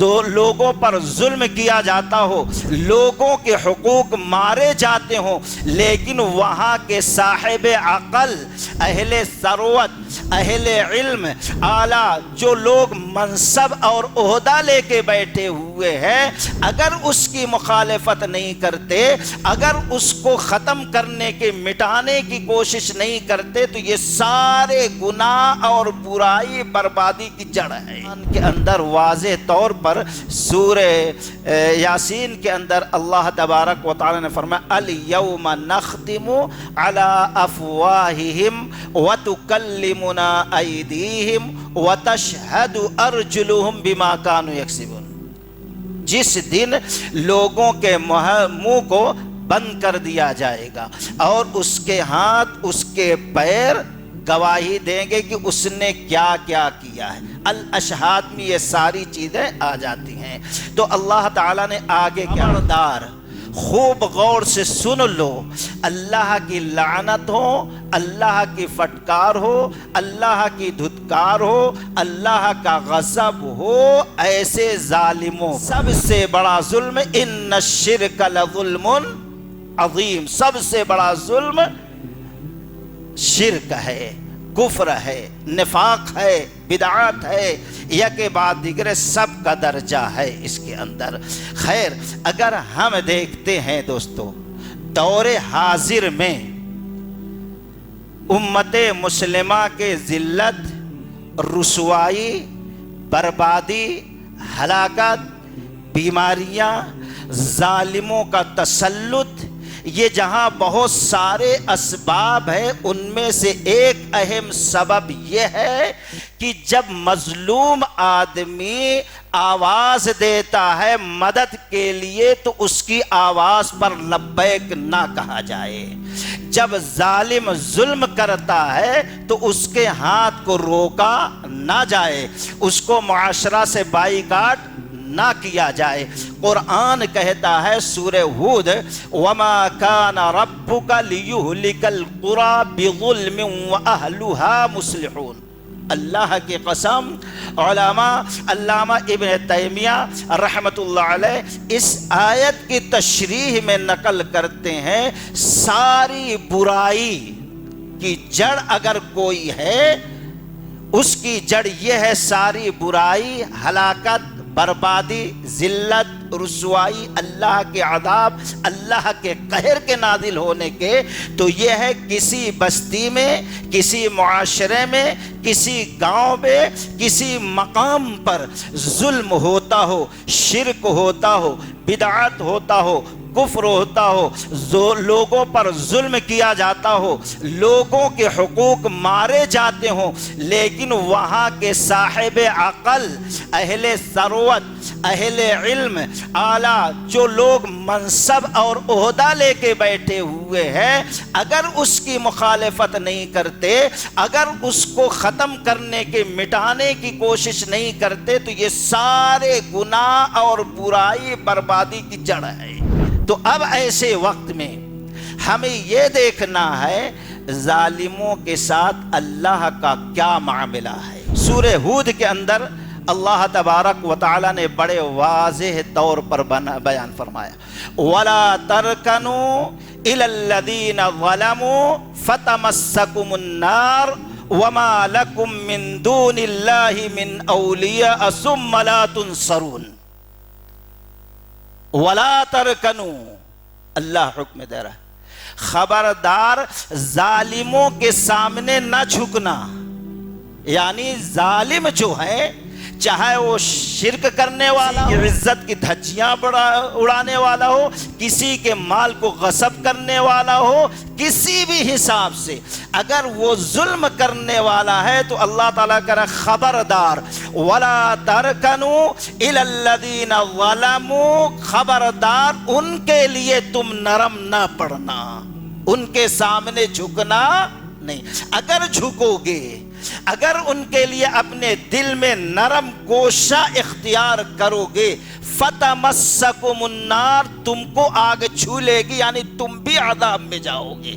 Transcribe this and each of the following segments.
تو لوگوں پر ظلم کیا جاتا ہو، لوگوں کے حقوق مارے جاتے ہوں، لیکن وہاں کے صاحب عقل، اہل ثروت، اہل علم، اعلیٰ جو لوگ منصب اور عہدہ لے کے بیٹھے ہوئے ہیں، اگر اس کی مخالفت نہیں کرتے، اگر اس کو ختم کرنے کے مٹانے کی کوشش نہیں کرتے، تو یہ سارے گناہ اور برائی بربادی کی جڑ ہے۔ ان کے اندر واضح طور پر سورہ یاسین کے اندر اللہ تبارک و تعالی نے فرمایا الیوم نختم علی افواہہم وتکلمنا ایدیہم وتشہد ارجلہم بما کانوا یکسبون۔ جس دن لوگوں کے منہ کو بند کر دیا جائے گا اور اس کے ہاتھ، اس کے پیر گواہی دیں گے کہ اس نے کیا کیا کیا ہے۔ الاشہاد میں یہ ساری چیزیں آ جاتی ہیں۔ تو اللہ تعالیٰ نے آگے کیا خبردار، خوب غور سے سن لو، اللہ کی لعنت ہو، اللہ کی فٹکار ہو، اللہ کی دھتکار ہو، اللہ کا غضب ہو ایسے ظالموں۔ سب سے بڑا ظلم ان الشرک لظلم عظیم، سب سے بڑا ظلم شرک ہے، کفر ہے، نفاق ہے، بدعات ہے، یا کے بعد دیگر سب کا درجہ ہے اس کے اندر۔ خیر، اگر ہم دیکھتے ہیں دوستو، دور حاضر میں امت مسلمہ کے ذلت، رسوائی، بربادی، ہلاکت، بیماریاں، ظالموں کا تسلط، یہ جہاں بہت سارے اسباب ہیں، ان میں سے ایک اہم سبب یہ ہے کہ جب مظلوم آدمی آواز دیتا ہے مدد کے لیے تو اس کی آواز پر لبیک نہ کہا جائے، جب ظالم ظلم کرتا ہے تو اس کے ہاتھ کو روکا نہ جائے، اس کو معاشرہ سے بائیکاٹ نہ کیا جائے۔ قرآن کہتا ہے سورہ ہود وَمَا كَانَ رَبُّكَ لِيُهْلِكَ الْقُرَى بِظُلْمٍ وَأَهْلُهَا مُصْلِحُونَ۔ اللہ کی قسم، علامہ ابن تیمیہ رحمت اللہ علیہ اس آیت کی تشریح میں نقل کرتے ہیں، ساری برائی کی جڑ اگر کوئی ہے، اس کی جڑ یہ ہے، ساری برائی، ہلاکت، بربادی، ذلت، رسوائی، اللہ کے عذاب، اللہ کے قہر کے نازل ہونے کے، تو یہ ہے کسی بستی میں، کسی معاشرے میں، کسی گاؤں میں، کسی مقام پر ظلم ہوتا ہو، شرک ہوتا ہو، بدعات ہوتا ہو، کفر ہوتا ہو، لوگوں پر ظلم کیا جاتا ہو، لوگوں کے حقوق مارے جاتے ہوں، لیکن وہاں کے صاحب عقل، اہل ثروت، اہل علم، اعلیٰ جو لوگ منصب اور عہدہ لے کے بیٹھے ہوئے ہیں، اگر اس کی مخالفت نہیں کرتے، اگر اس کو ختم کرنے کے مٹانے کی کوشش نہیں کرتے، تو یہ سارے گناہ اور برائی بربادی کی جڑ ہے۔ تو اب ایسے وقت میں ہمیں یہ دیکھنا ہے ظالموں کے ساتھ اللہ کا کیا معاملہ ہے۔ سورہ ہود کے اندر اللہ تبارک و تعالی نے بڑے واضح طور پر بیان فرمایا وَلَا تَرْكَنُوا إِلَى الَّذِينَ ظَلَمُوا فَتَمَسَّكُمُ النَّارُ وَمَا لَكُم مِّن دُونِ اللَّهِ مِنْ أَوْلِيَاءَ ثُمَّ لَا تُنصَرُونَ۔ وَلَا تَرْكَنُوا، اللہ حکم دے رہا ہے، خبردار ظالموں کے سامنے نہ جھکنا، یعنی ظالم جو ہے، چاہے وہ شرک کرنے والا ہو، عزت کی دھجیاں اڑانے والا ہو، کسی کے مال کو غصب کرنے والا ہو، کسی بھی حساب سے اگر وہ ظلم کرنے والا ہے تو اللہ تعالیٰ کہہ رہا خبردار وَلَا تَرْكَنُوا إِلَى الَّذِينَ ظَلَمُوا، خبردار ان کے لیے تم نرم نہ پڑنا، ان کے سامنے جھکنا نہیں۔ اگر جھکو گے، اگر ان کے لیے اپنے دل میں نرم گوشہ اختیار کرو گے، فَتَمَسَّكُمُ النَّارُ، تم کو آگ چھو لے گی، یعنی تم بھی عذاب میں جاؤ گے۔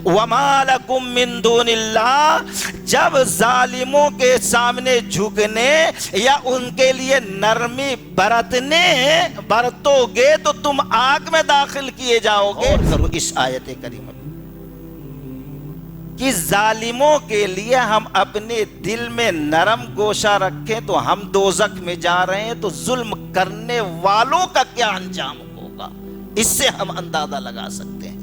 وَمَا لَكُم مِّن دُونِ اللَّهِ، جب ظالموں کے سامنے جھکنے یا ان کے لیے نرمی برتو گے تو تم آگ میں داخل کیے جاؤ گے۔ اور کرو اس آیت کریمہ کہ ظالموں کے لیے ہم اپنے دل میں نرم گوشہ رکھیں تو ہم دوزخ میں جا رہے ہیں، تو ظلم کرنے والوں کا کیا انجام ہوگا، اس سے ہم اندازہ لگا سکتے ہیں۔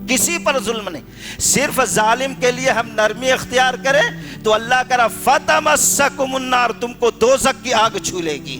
کسی پر ظلم نہیں، صرف ظالم کے لیے ہم نرمی اختیار کریں تو اللہ کرا فَتَمَسَّكُمُ النَّارُ، تم کو دوزخ کی آگ چھو لے گی۔